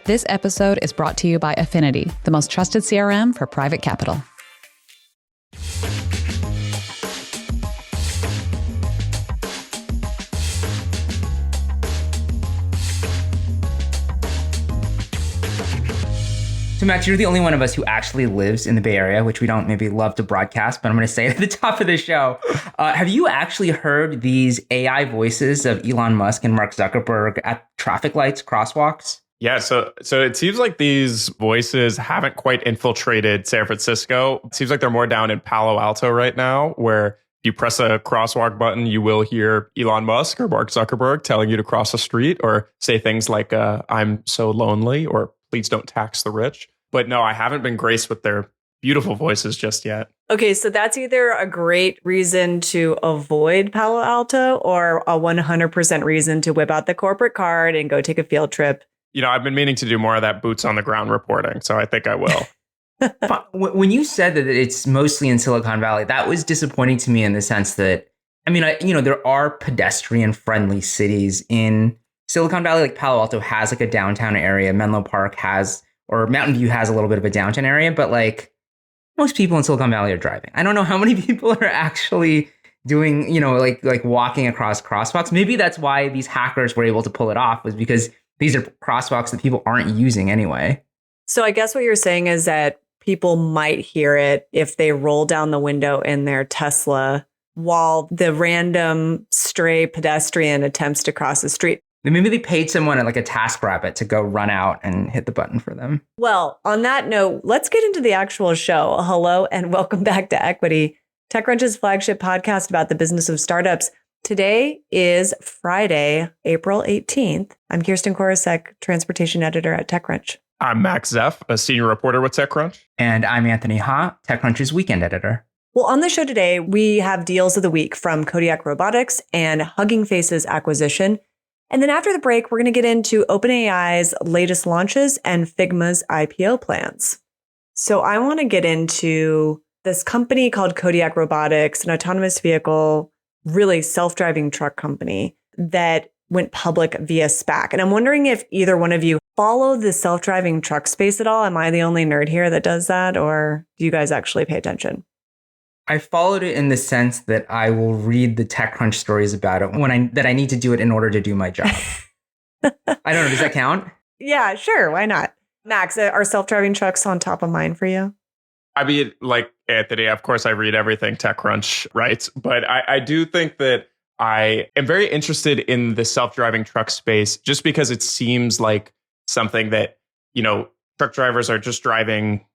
This episode is brought to you by Affinity, the most trusted CRM for private capital. So Max, you're the only one of us who actually lives in the Bay Area, which we don't maybe love to broadcast, but I'm going to say it at the top of the show. Have you actually heard these AI voices of Elon Musk and Mark Zuckerberg at traffic lights, crosswalks? Yeah, so it seems like these voices haven't quite infiltrated San Francisco. It seems like they're more down in Palo Alto right now, where if you press a crosswalk button, you will hear Elon Musk or Mark Zuckerberg telling you to cross the street or say things like, I'm so lonely, or please don't tax the rich. But no, I haven't been graced with their beautiful voices just yet. Okay, so that's either a great reason to avoid Palo Alto or a 100% reason to whip out the corporate card and go take a field trip. You know, I've been meaning to do more of that boots on the ground reporting, so I think I will. When you said that it's mostly in Silicon Valley, that was disappointing to me in the sense that, there are pedestrian-friendly cities in Silicon Valley. Like Palo Alto has like a downtown area, Menlo Park has, or Mountain View has a little bit of a downtown area, but like most people in Silicon Valley are driving. I don't know how many people are actually doing, like walking across crosswalks. Maybe that's why these hackers were able to pull it off, was because these are crosswalks that people aren't using anyway. So I guess what you're saying is that people might hear it if they roll down the window in their Tesla while the random stray pedestrian attempts to cross the street. Maybe they paid someone like a TaskRabbit to go run out and hit the button for them. Well, on that note, let's get into the actual show. Hello and welcome back to Equity, TechCrunch's flagship podcast about the business of startups. Today is Friday, April 18th. I'm Kirsten Korosek, transportation editor at TechCrunch. I'm Max Zeff, a senior reporter with TechCrunch. And I'm Anthony Ha, TechCrunch's weekend editor. Well, on the show today, we have deals of the week from Kodiak Robotics and Hugging Face's acquisition. And then after the break, we're going to get into OpenAI's latest launches and Figma's IPO plans. So I want to get into this company called Kodiak Robotics, an autonomous vehicle, really self-driving truck company that went public via SPAC. And I'm wondering if either one of you follow the self-driving truck space at all. Am I the only nerd here that does that? Or do you guys actually pay attention? I followed it in the sense that I will read the TechCrunch stories about it that I need to do it in order to do my job. I don't know. Does that count? Yeah, sure. Why not? Max, are self-driving trucks on top of mind for you? I mean, like Anthony, of course, I read everything TechCrunch writes, but I do think that I am very interested in the self-driving truck space just because it seems like something that, truck drivers are just driving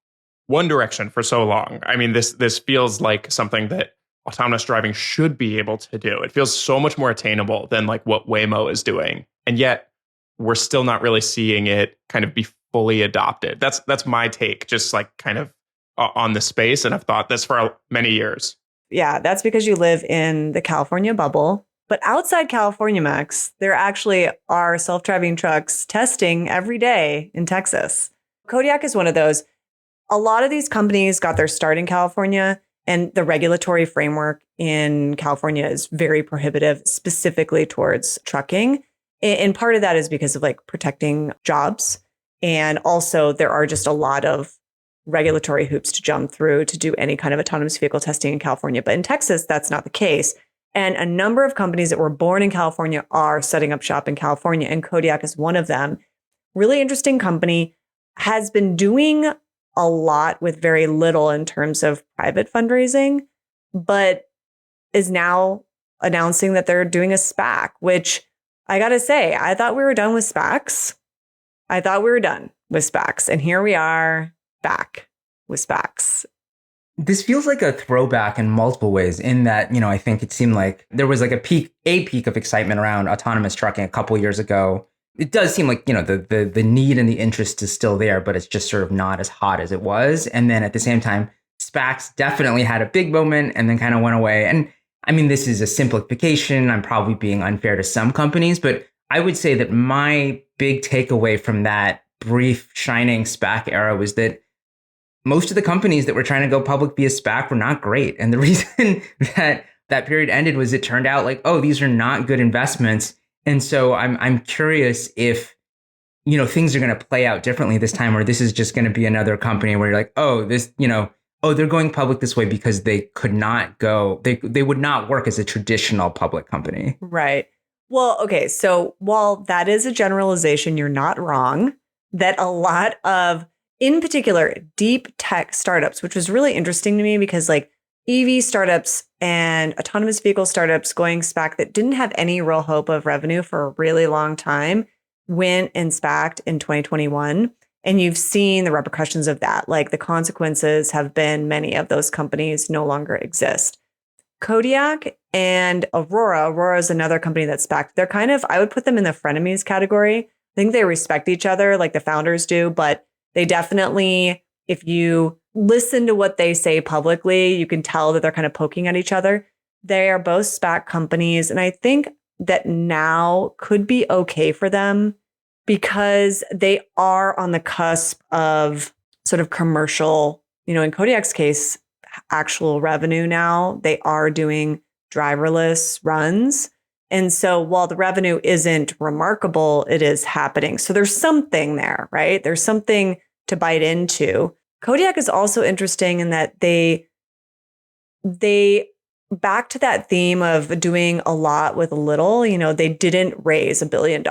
one direction for so long. I mean, this feels like something that autonomous driving should be able to do. It feels so much more attainable than like what Waymo is doing. And yet we're still not really seeing it kind of be fully adopted. That's my take, just like kind of on the space. And I've thought this for many years. Yeah, that's because you live in the California bubble. But outside California, Max, there actually are self-driving trucks testing every day in Texas. Kodiak is one of those. A lot of these companies got their start in California, and the regulatory framework in California is very prohibitive, specifically towards trucking. And part of that is because of like protecting jobs. And also there are just a lot of regulatory hoops to jump through to do any kind of autonomous vehicle testing in California. But in Texas, that's not the case. And a number of companies that were born in California are setting up shop in California, and Kodiak is one of them. Really interesting company, has been doing a lot with very little in terms of private fundraising, but is now announcing that they're doing a SPAC, which I got to say, I thought we were done with SPACs. And here we are back with SPACs. This feels like a throwback in multiple ways in that, I think it seemed like there was like a peak of excitement around autonomous trucking a couple years ago. It does seem like, the need and the interest is still there, but it's just sort of not as hot as it was. And then at the same time, SPACs definitely had a big moment and then kind of went away. And I mean, this is a simplification. I'm probably being unfair to some companies, but I would say that my big takeaway from that brief shining SPAC era was that most of the companies that were trying to go public via SPAC were not great. And the reason that period ended was it turned out like, oh, these are not good investments. And so I'm curious if things are going to play out differently this time, or this is just going to be another company where you're like, oh, they're going public this way because they could not go, they would not work as a traditional public company. Right. Well, okay. So while that is a generalization, you're not wrong that a lot of, in particular, deep tech startups, which was really interesting to me because like EV startups and autonomous vehicle startups going SPAC that didn't have any real hope of revenue for a really long time went and SPAC'd in 2021. And you've seen the repercussions of that. Like the consequences have been many of those companies no longer exist. Kodiak and Aurora is another company that's SPAC'd. They're kind of, I would put them in the frenemies category. I think they respect each other like the founders do, but they definitely, if you listen to what they say publicly, you can tell that they're kind of poking at each other. They are both SPAC companies. And I think that now could be okay for them because they are on the cusp of sort of commercial, in Kodiak's case, actual revenue now. They are doing driverless runs. And so while the revenue isn't remarkable, it is happening. So there's something there, right? There's something to bite into. Kodiak is also interesting in that they back to that theme of doing a lot with a little, they didn't raise $1 billion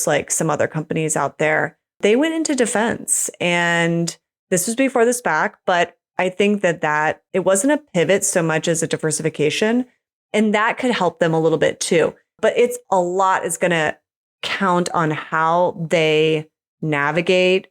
like some other companies out there. They went into defense, and this was before the SPAC, but I think that it wasn't a pivot so much as a diversification, and that could help them a little bit too. But it's a lot is going to count on how they navigate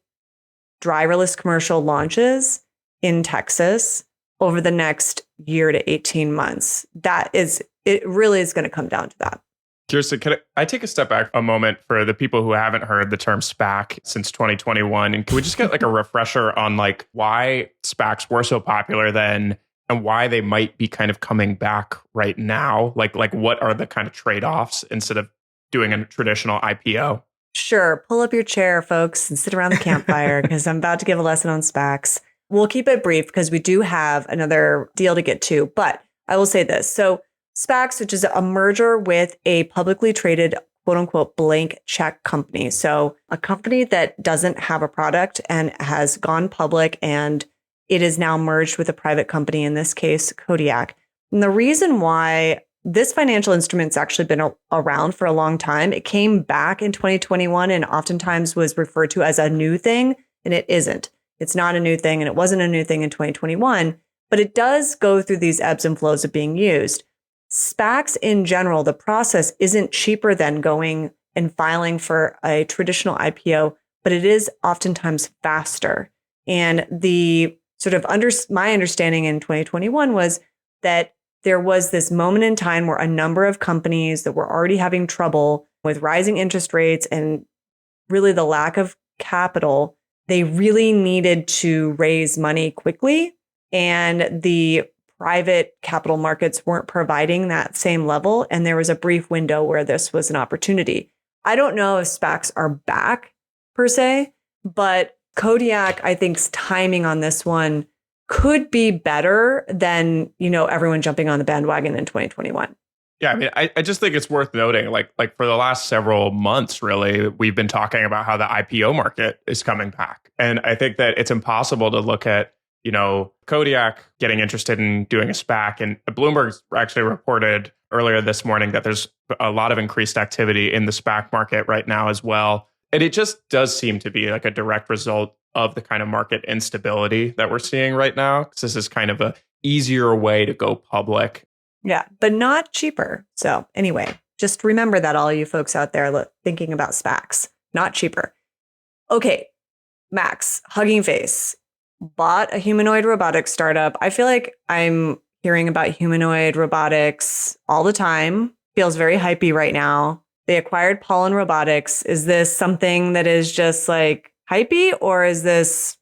driverless commercial launches in Texas over the next year to 18 months. It really is going to come down to that. Kirsten, can I take a step back a moment for the people who haven't heard the term SPAC since 2021? And can we just get like a refresher on like why SPACs were so popular then and why they might be kind of coming back right now? Like what are the kind of trade-offs instead of doing a traditional IPO? Sure. Pull up your chair, folks, and sit around the campfire because I'm about to give a lesson on SPACs. We'll keep it brief because we do have another deal to get to, but I will say this. So SPACs, which is a merger with a publicly traded, quote unquote, blank check company. So a company that doesn't have a product and has gone public, and it is now merged with a private company, in this case, Kodiak. And the reason why this financial instrument's actually been around for a long time, it came back in 2021 and oftentimes was referred to as a new thing, and it isn't. It's not a new thing, and it wasn't a new thing in 2021, but it does go through these ebbs and flows of being used. SPACs in general, the process isn't cheaper than going and filing for a traditional IPO, but it is oftentimes faster. And the sort of my understanding in 2021 was that there was this moment in time where a number of companies that were already having trouble with rising interest rates and really the lack of capital, they really needed to raise money quickly. And the private capital markets weren't providing that same level. And there was a brief window where this was an opportunity. I don't know if SPACs are back per se, but Kodiak, I think's timing on this one could be better than, everyone jumping on the bandwagon in 2021. Yeah, I mean, I just think it's worth noting, like for the last several months, really, we've been talking about how the IPO market is coming back. And I think that it's impossible to look at, Kodiak getting interested in doing a SPAC. And Bloomberg actually reported earlier this morning that there's a lot of increased activity in the SPAC market right now as well. And it just does seem to be like a direct result of the kind of market instability that we're seeing right now. Because this is kind of a easier way to go public. Yeah, but not cheaper. So anyway, just remember that, all you folks out there thinking about SPACs, not cheaper. Okay, Max, Hugging Face, bought a humanoid robotics startup. I feel like I'm hearing about humanoid robotics all the time. Feels very hypey right now. They acquired Pollen Robotics. Is this something that is just like hypey, or is this,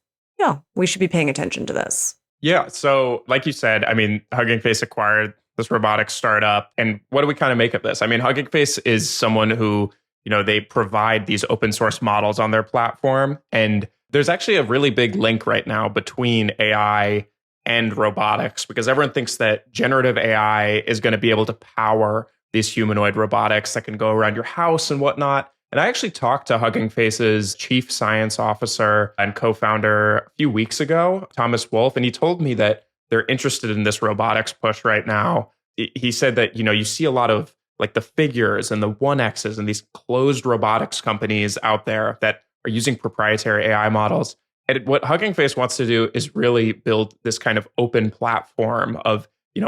we should be paying attention to this? Yeah. So like you said, I mean, Hugging Face acquired this robotics startup. And what do we kind of make of this? I mean, Hugging Face is someone who, they provide these open source models on their platform. And there's actually a really big link right now between AI and robotics, because everyone thinks that generative AI is going to be able to power these humanoid robotics that can go around your house and whatnot. And I actually talked to Hugging Face's chief science officer and co-founder a few weeks ago, Thomas Wolf, and he told me that they're interested in this robotics push right now. He said that, you see a lot of like the Figures and the 1X's and these closed robotics companies out there that are using proprietary AI models. And what Hugging Face wants to do is really build this kind of open platform of,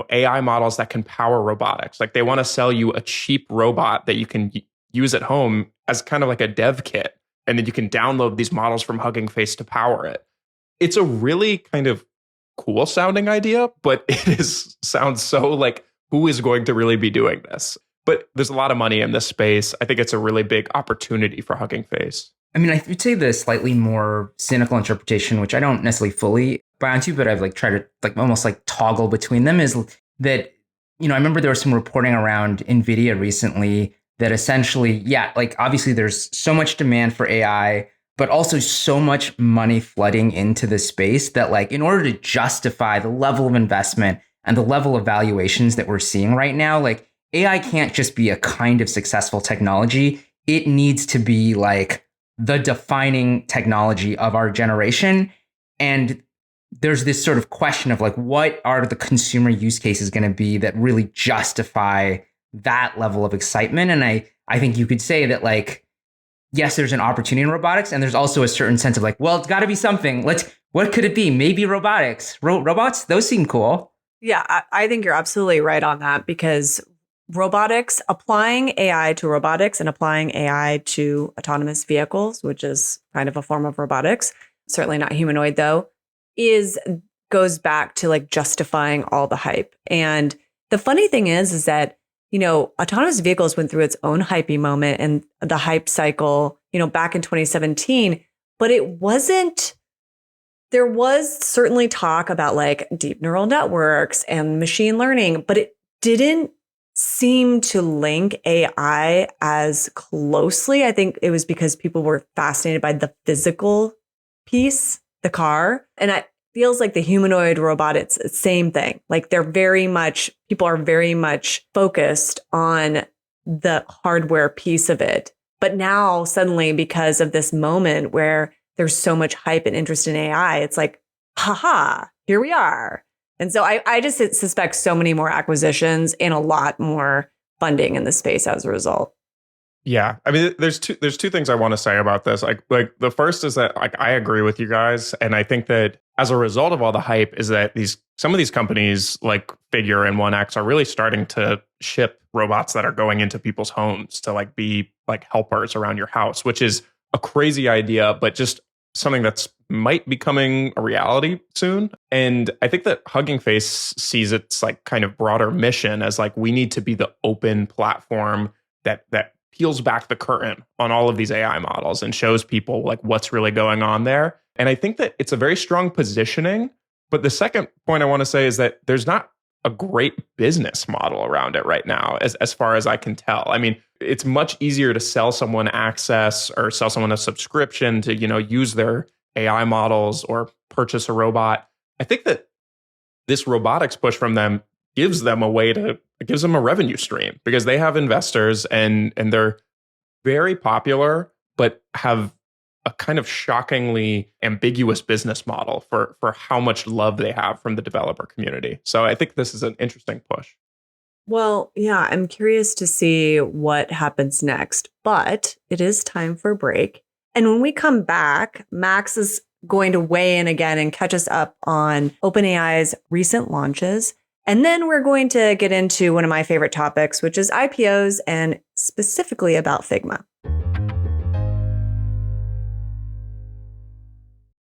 AI models that can power robotics. Like they want to sell you a cheap robot that you can use at home as kind of like a dev kit. And then you can download these models from Hugging Face to power it. It's a really kind of cool sounding idea, but sounds so like, who is going to really be doing this? But there's a lot of money in this space. I think it's a really big opportunity for Hugging Face. I mean, I would say the slightly more cynical interpretation, which I don't necessarily fully buy into, but I've tried to almost toggle between them, is that, I remember there was some reporting around NVIDIA recently that essentially, obviously there's so much demand for AI, but also so much money flooding into the space that in order to justify the level of investment and the level of valuations that we're seeing right now, AI can't just be a kind of successful technology. It needs to be the defining technology of our generation. And there's this sort of question of what are the consumer use cases going to be that really justify that level of excitement? And I think you could say that yes, there's an opportunity in robotics, and there's also a certain sense of well, it's got to be something. What could it be? Maybe robotics. Robots, those seem cool. Yeah, I think you're absolutely right on that, because robotics, applying AI to robotics and applying AI to autonomous vehicles, which is kind of a form of robotics, certainly not humanoid though, goes back to justifying all the hype. And the funny thing is that, autonomous vehicles went through its own hypey moment and the hype cycle, back in 2017, but there was certainly talk about deep neural networks and machine learning, but it didn't seem to link AI as closely. I think it was because people were fascinated by the physical piece, the car. And it feels like the humanoid robot, it's the same thing. People are very much focused on the hardware piece of it. But now suddenly, because of this moment where there's so much hype and interest in AI, it's haha, here we are. And so I just suspect so many more acquisitions and a lot more funding in the space as a result. Yeah, I mean, there's two things I want to say about this. The first is that I agree with you guys, and I think that as a result of all the hype, is that some of these companies like Figure and 1X are really starting to ship robots that are going into people's homes to be helpers around your house, which is a crazy idea, but just something that's might be becoming a reality soon. And I think that Hugging Face sees its kind of broader mission as we need to be the open platform that peels back the curtain on all of these AI models and shows people what's really going on there. And I think that it's a very strong positioning. But the second point I want to say is that there's not a great business model around it right now, as far as I can tell. I mean, it's much easier to sell someone access or sell someone a subscription to, use their AI models or purchase a robot. I think that this robotics push from them gives them a revenue stream, because they have investors and they're very popular, but have a kind of shockingly ambiguous business model for how much love they have from the developer community. So I think this is an interesting push. Well, yeah, I'm curious to see what happens next, but it is time for a break. And when we come back, Max is going to weigh in again and catch us up on OpenAI's recent launches. And then we're going to get into one of my favorite topics, which is IPOs, and specifically about Figma.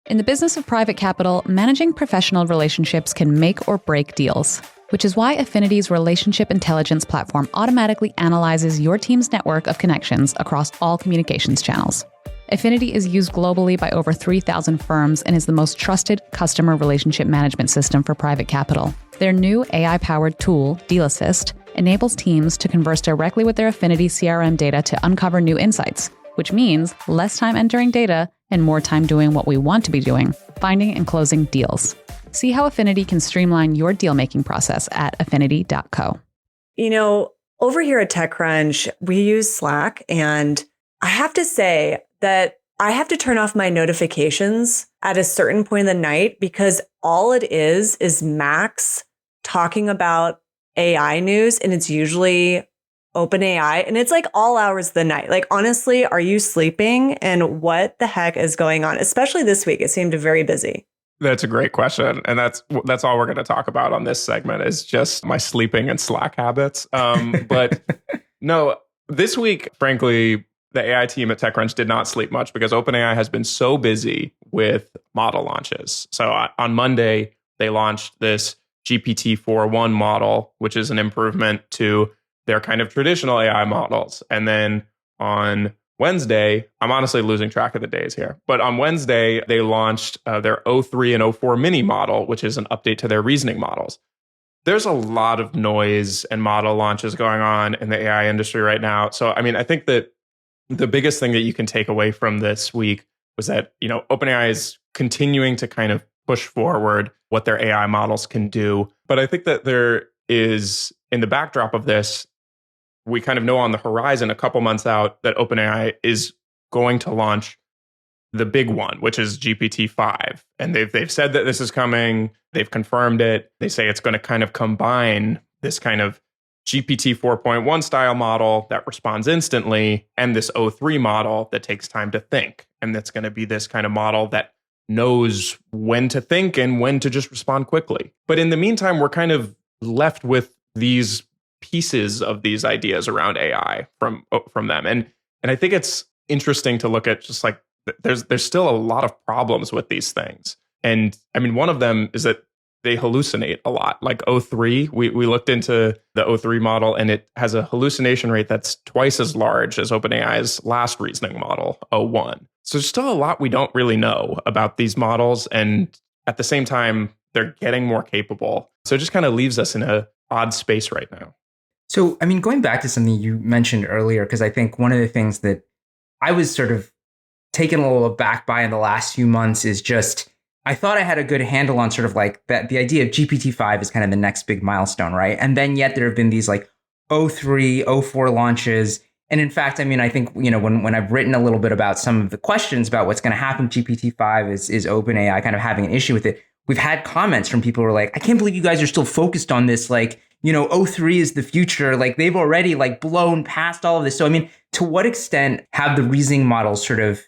In the business of private capital, managing professional relationships can make or break deals, which is why Affinity's relationship intelligence platform automatically analyzes your team's network of connections across all communications channels. Affinity is used globally by over 3,000 firms and is the most trusted customer relationship management system for private capital. Their new AI-powered tool, Deal Assist, enables teams to converse directly with their Affinity CRM data to uncover new insights, which means less time entering data and more time doing what we want to be doing, finding and closing deals. See how Affinity can streamline your deal-making process at affinity.co. Over here at TechCrunch, we use Slack, and I have to say that I have to turn off my notifications at a certain point in the night because all it is Max talking about AI news, and it's usually OpenAI, and it's like all hours of the night. Like, honestly, are you sleeping? And what the heck is going on? Especially this week, it seemed very busy. That's a great question. And that's all we're going to talk about on this segment is just my sleeping and Slack habits. But no, this week, frankly, the AI team at TechCrunch did not sleep much because OpenAI has been so busy with model launches. So on Monday, they launched this GPT-4.1 model, which is an improvement to their kind of traditional AI models. And then on Wednesday, I'm honestly losing track of the days here, but on Wednesday, they launched their O3 and O4 mini model, which is an update to their reasoning models. There's a lot of noise and model launches going on in the AI industry right now. So, I mean, I think that the biggest thing that you can take away from this week was that, OpenAI is continuing to kind of push forward what their AI models can do. But I think that there is, in the backdrop of this, we kind of know on the horizon, a couple months out, that OpenAI is going to launch the big one, which is GPT-5. And they've said that this is coming. They've confirmed it. They say it's going to kind of combine this kind of GPT 4.1 style model that responds instantly and this O3 model that takes time to think. And that's going to be this kind of model that knows when to think and when to just respond quickly. But in the meantime, we're kind of left with these pieces of these ideas around AI from them. And I think it's interesting to look at just like there's still a lot of problems with these things. And I mean, one of them is that they hallucinate a lot. Like O3, we looked into the O3 model and it has a hallucination rate that's twice as large as OpenAI's last reasoning model, O1. So there's still a lot we don't really know about these models. And at the same time, they're getting more capable. So it just kind of leaves us in an odd space right now. So, I mean, going back to something you mentioned earlier, because I think one of the things that I was sort of taken a little aback by in the last few months is just, I thought I had a good handle on sort of like that the idea of GPT-5 is kind of the next big milestone, right? And then yet there have been these like O3, O4 launches. And in fact, I mean, I think, when I've written a little bit about some of the questions about what's going to happen, GPT-5 is OpenAI kind of having an issue with it. We've had comments from people who are like, I can't believe you guys are still focused on this. Like, O3 is the future. Like they've already like blown past all of this. So, I mean, to what extent have the reasoning models sort of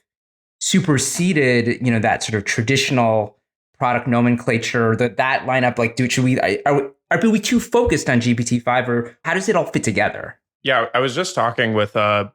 superseded, that sort of traditional product nomenclature, that lineup? Like, are we too focused on GPT-5 or how does it all fit together? Yeah, I was just talking with a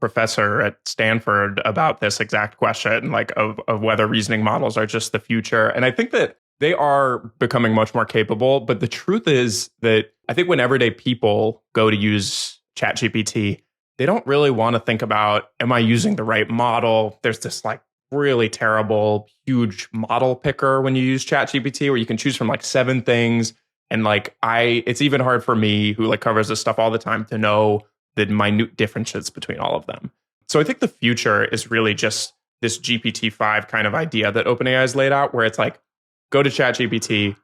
professor at Stanford about this exact question, like of whether reasoning models are just the future. And I think that they are becoming much more capable. But the truth is that I think when everyday people go to use ChatGPT, they don't really want to think about, am I using the right model? There's this like really terrible, huge model picker when you use ChatGPT where you can choose from like 7 things. And like it's even hard for me who like covers this stuff all the time to know the minute differences between all of them. So I think the future is really just this GPT-5 kind of idea that OpenAI has laid out where it's like, go to ChatGPT,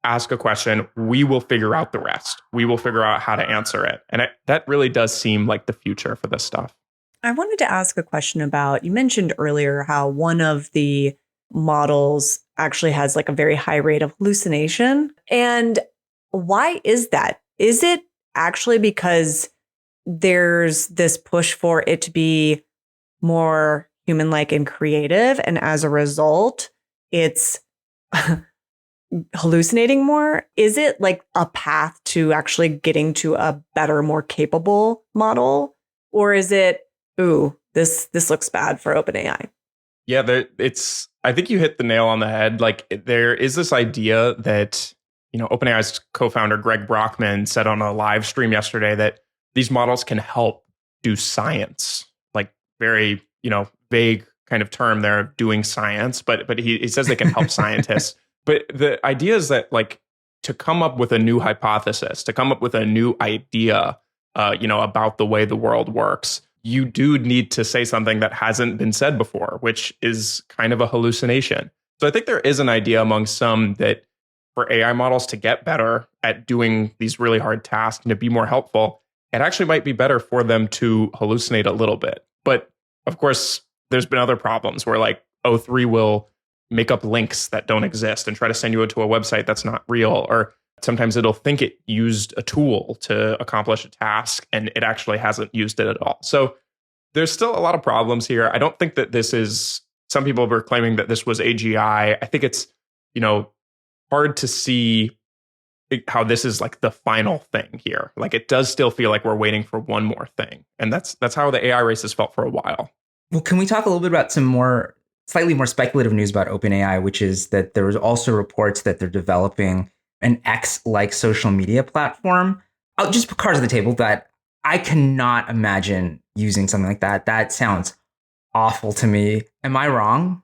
ask a question, we will figure out the rest. We will figure out how to answer it. And that really does seem like the future for this stuff. I wanted to ask a question about, you mentioned earlier how one of the models actually has like a very high rate of hallucination. And why is that? Is it actually because there's this push for it to be more human-like and creative, and as a result, it's hallucinating more? Is it like a path to actually getting to a better, more capable model? Or is it, this looks bad for OpenAI? Yeah, I think you hit the nail on the head. Like there is this idea that, OpenAI's co-founder Greg Brockman said on a live stream yesterday that these models can help do science, like very, vague kind of term there of doing science, but he says they can help scientists. But the idea is that like to come up with a new hypothesis, to come up with a new idea, about the way the world works, you do need to say something that hasn't been said before, which is kind of a hallucination. So I think there is an idea among some that for AI models to get better at doing these really hard tasks and to be more helpful, it actually might be better for them to hallucinate a little bit. But of course, there's been other problems where like O3 will make up links that don't exist and try to send you to a website that's not real. Or sometimes it'll think it used a tool to accomplish a task and it actually hasn't used it at all. So there's still a lot of problems here. I don't think that this is, some people were claiming that this was AGI. I think it's, hard to see how this is like the final thing here. Like it does still feel like we're waiting for one more thing. And that's how the AI race has felt for a while. Well, can we talk a little bit about some slightly more speculative news about OpenAI, which is that there was also reports that they're developing an X-like social media platform. I'll just put cards on the table that I cannot imagine using something like that. That sounds awful to me. Am I wrong?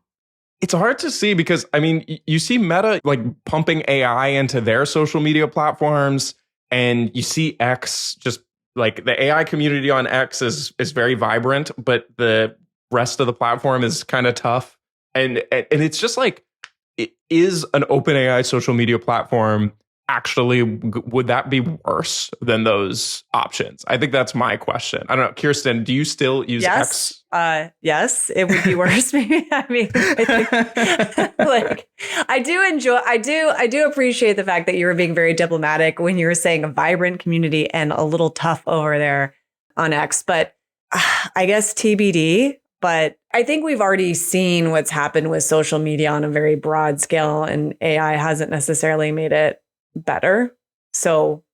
It's hard to see because, I mean, you see Meta like pumping AI into their social media platforms, and you see X, just like the AI community on X is very vibrant, but the rest of the platform is kind of tough. And it's just like, is an OpenAI social media platform actually, would that be worse than those options? I think that's my question. I don't know. Kirsten, do you still use X? Yes, it would be worse. Maybe. I mean, I do appreciate the fact that you were being very diplomatic when you were saying a vibrant community and a little tough over there on X. But I guess TBD. But I think we've already seen what's happened with social media on a very broad scale, and AI hasn't necessarily made it better. So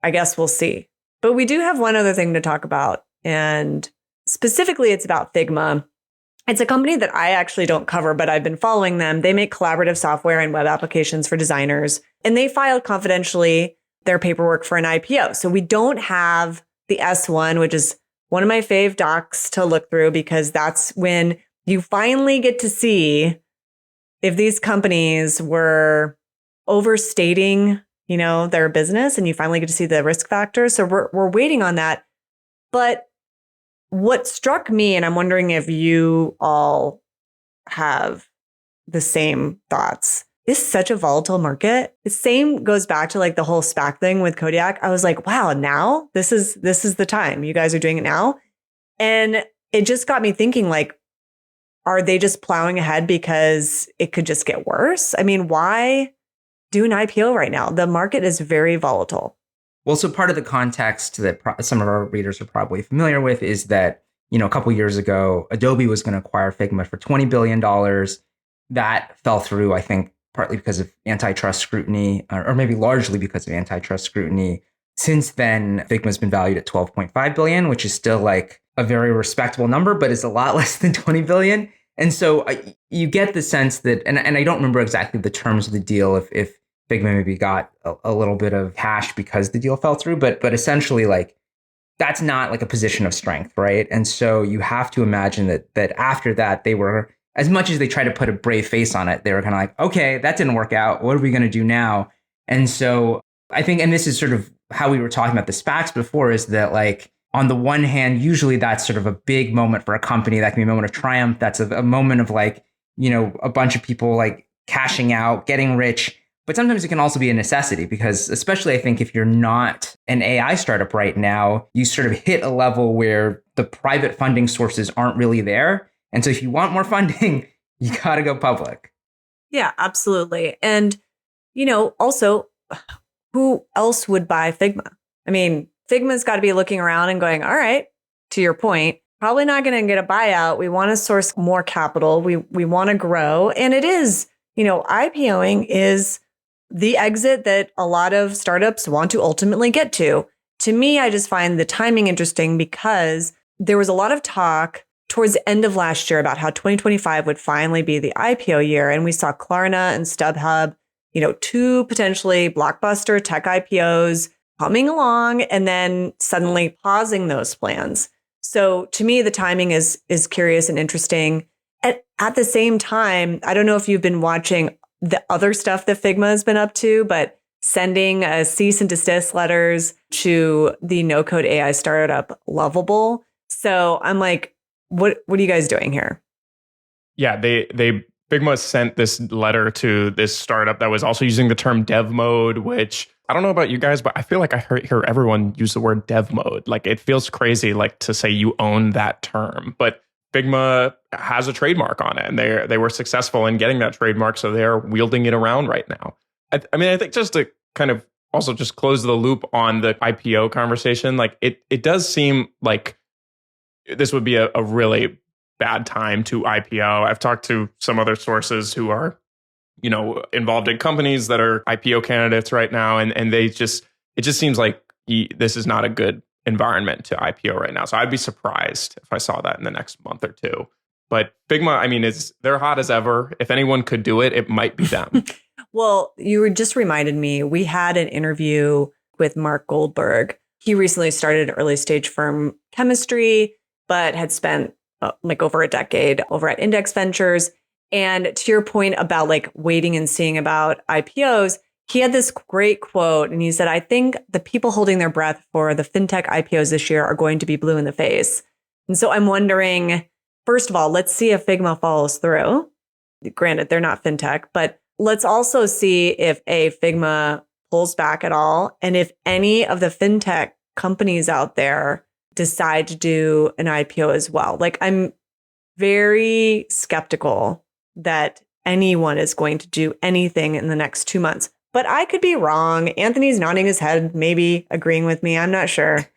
I guess we'll see. But we do have one other thing to talk about. And specifically, it's about Figma. It's a company that I actually don't cover, but I've been following them. They make collaborative software and web applications for designers. And they filed confidentially their paperwork for an IPO. So we don't have the S1, which is one of my fave docs to look through, because that's when you finally get to see if these companies were overstating, their business, and you finally get to see the risk factors. So we're waiting on that. But what struck me, and I'm wondering if you all have the same thoughts, this is such a volatile market. The same goes back to like the whole SPAC thing with Kodiak. I was like, wow, now this is the time. You guys are doing it now. And it just got me thinking, like, are they just plowing ahead because it could just get worse? I mean, why do an IPO right now? The market is very volatile. Well, so part of the context that some of our readers are probably familiar with is that, a couple of years ago, Adobe was going to acquire Figma for $20 billion. That fell through, I think, partly because of antitrust scrutiny, or maybe largely because of antitrust scrutiny. Since then, Figma's been valued at $12.5 billion, which is still like a very respectable number, but it's a lot less than $20 billion. And so you get the sense that, and I don't remember exactly the terms of the deal, if Figma maybe got a little bit of cash because the deal fell through, but essentially like that's not like a position of strength, right? And so you have to imagine that after that, they were, as much as they tried to put a brave face on it, they were kind of like, okay, that didn't work out. What are we going to do now? And so I think, and this is sort of how we were talking about the SPACs before, is that like, on the one hand, usually that's sort of a big moment for a company. That can be a moment of triumph. That's a moment of like, a bunch of people like cashing out, getting rich. But sometimes it can also be a necessity, because especially I think if you're not an AI startup right now, you sort of hit a level where the private funding sources aren't really there. And so if you want more funding, you got to go public. Yeah, absolutely. And, also, who else would buy Figma? I mean, Figma's got to be looking around and going, all right, to your point, probably not going to get a buyout. We want to source more capital. We want to grow. And it is, IPOing is the exit that a lot of startups want to ultimately get to. To me, I just find the timing interesting because there was a lot of talk towards the end of last year about how 2025 would finally be the IPO year. And we saw Klarna and StubHub, two potentially blockbuster tech IPOs coming along and then suddenly pausing those plans. So to me, the timing is curious and interesting. At the same time, I don't know if you've been watching the other stuff that Figma has been up to, but sending cease and desist letters to the no-code AI startup Lovable. So I'm like, what are you guys doing here? Yeah, Figma sent this letter to this startup that was also using the term dev mode, which I don't know about you guys, but I feel like I hear everyone use the word dev mode. Like it feels crazy, like to say you own that term. But Figma has a trademark on it, and they were successful in getting that trademark, so they're wielding it around right now. I mean, I think just to kind of also just close the loop on the IPO conversation, like it does seem like this would be a really bad time to IPO. I've talked to some other sources who are, involved in companies that are IPO candidates right now, and it just seems like this is not a good environment to IPO right now. So I'd be surprised if I saw that in the next month or two. But Figma, I mean, they're hot as ever. If anyone could do it, it might be them. Well, you just reminded me, we had an interview with Mark Goldberg. He recently started an early stage firm, Chemistry, but had spent over a decade over at Index Ventures. And to your point about like waiting and seeing about IPOs, he had this great quote, and he said, I think the people holding their breath for the fintech IPOs this year are going to be blue in the face. And so I'm wondering, first of all, let's see if Figma follows through. Granted, they're not fintech, but let's also see if Figma pulls back at all. And if any of the fintech companies out there decide to do an IPO as well. Like, I'm very skeptical that anyone is going to do anything in the next 2 months. But I could be wrong. Anthony's nodding his head, maybe agreeing with me. I'm not sure.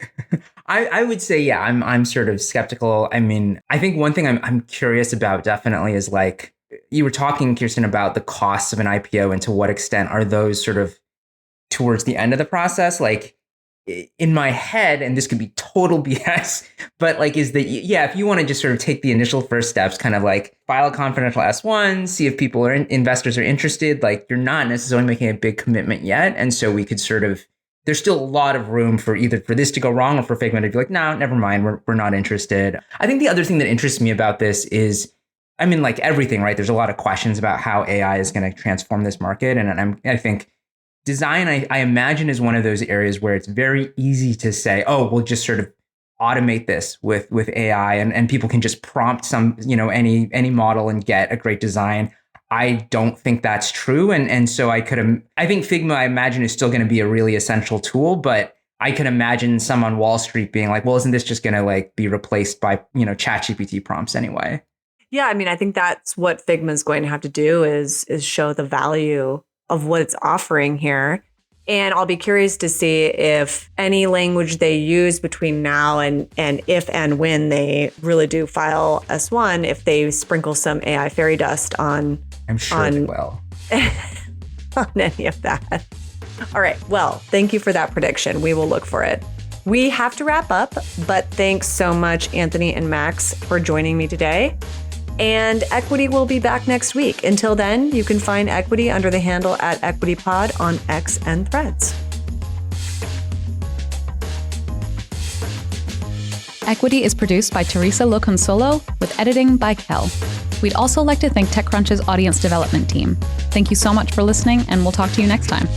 I would say, yeah, I'm sort of skeptical. I mean, I think one thing I'm curious about definitely is like, you were talking, Kirsten, about the costs of an IPO and to what extent are those sort of towards the end of the process? Like, in my head, and this could be total BS, but like, if you want to just sort of take the initial first steps, kind of like file a confidential S1, see if people investors are interested, like you're not necessarily making a big commitment yet. And so we could sort of, there's still a lot of room for either for this to go wrong or for Figma to be like, no, never mind, we're not interested. I think the other thing that interests me about this is, I mean, like everything, right? There's a lot of questions about how AI is going to transform this market. And I think design, I imagine, is one of those areas where it's very easy to say, oh, we'll just sort of automate this with AI and people can just prompt some, any model and get a great design. I don't think that's true. And so I think Figma, I imagine, is still going to be a really essential tool, but I can imagine some on Wall Street being like, well, isn't this just going to like be replaced by, ChatGPT prompts anyway? Yeah, I mean, I think that's what Figma is going to have to do is show the value of what it's offering here. And I'll be curious to see if any language they use between now and if and when they really do file S1, if they sprinkle some AI fairy dust on. I'm sure they will. On any of that. All right. Well, thank you for that prediction. We will look for it. We have to wrap up, but thanks so much, Anthony and Max, for joining me today. And Equity will be back next week. Until then, you can find Equity under the handle at EquityPod on X and Threads. Equity is produced by Theresa Loconsolo with editing by Kell. We'd also like to thank TechCrunch's audience development team. Thank you so much for listening, and we'll talk to you next time.